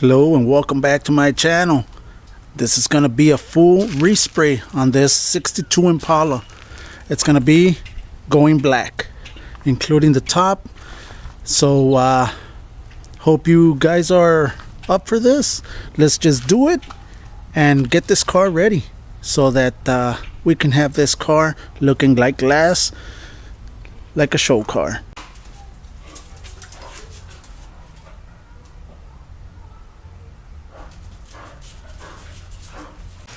Hello and welcome back to my channel. This is going to be a full respray on this 62 Impala. It's going to be going black, including the top. So hope you guys are up for this. Let's just do it and get this car ready so that we can have this car looking like glass, like a show car.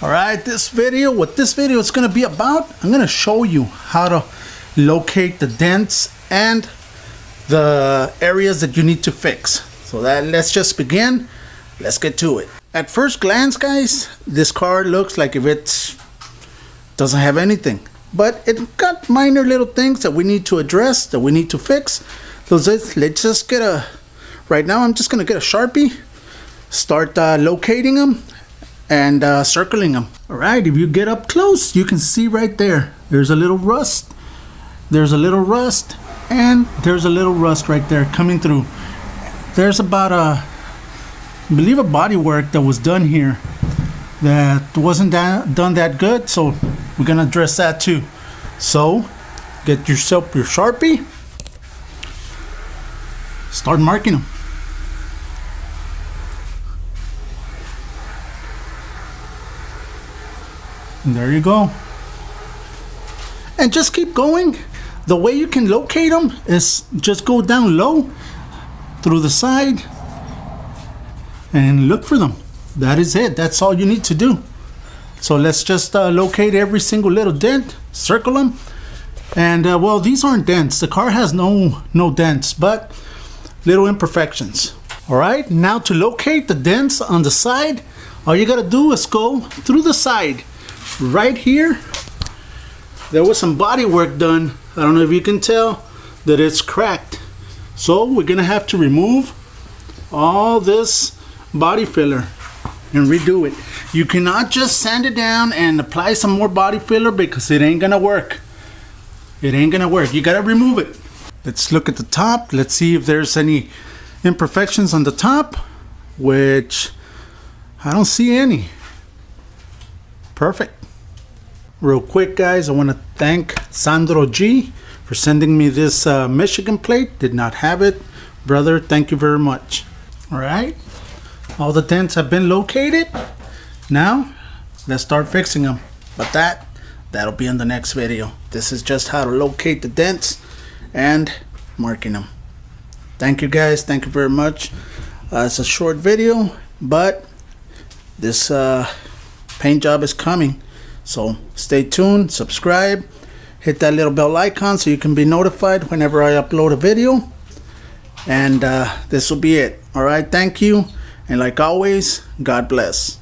Alright, what this video is going to be about, I'm going to show you how to locate the dents and the areas that you need to fix. So let's just begin. Let's get to it. At first glance, guys, this car looks like if it doesn't have anything. But it got minor little things that we need to address, that we need to fix. So let's just get right now I'm just going to get a Sharpie, start locating them and circling them. Alright, if you get up close, you can see right there, there's a little rust, there's a little rust, and there's a little rust right there coming through. There's about I believe a body work that was done here that wasn't done that good, so we're gonna address that too. So get yourself your Sharpie, start marking them. And there you go. And just keep going. The way you can locate them is just go down low through the side and look for them. That is it. That's all you need to do. So let's just locate every single little dent, circle them. And well, these aren't dents. The car has no dents, but little imperfections. All right, now to locate the dents on the side, all you gotta do is go through the side. Right here, there was some body work done. I don't know if you can tell that it's cracked. So we're gonna have to remove all this body filler and redo it. You cannot just sand it down and apply some more body filler because it ain't gonna work. It ain't gonna work. You gotta remove it. Let's look at the top. Let's see if there's any imperfections on the top, which I don't see any. Perfect. Real quick, guys, I want to thank Sandro G for sending me this Michigan plate. Did not have it. Brother, thank you very much. All right. All the dents have been located. Now, let's start fixing them. But that'll be in the next video. This is just how to locate the dents and marking them. Thank you, guys. Thank you very much. It's a short video, but this paint job is coming. So stay tuned, subscribe, hit that little bell icon so you can be notified whenever I upload a video. And this will be it. All right, thank you. And like always, God bless.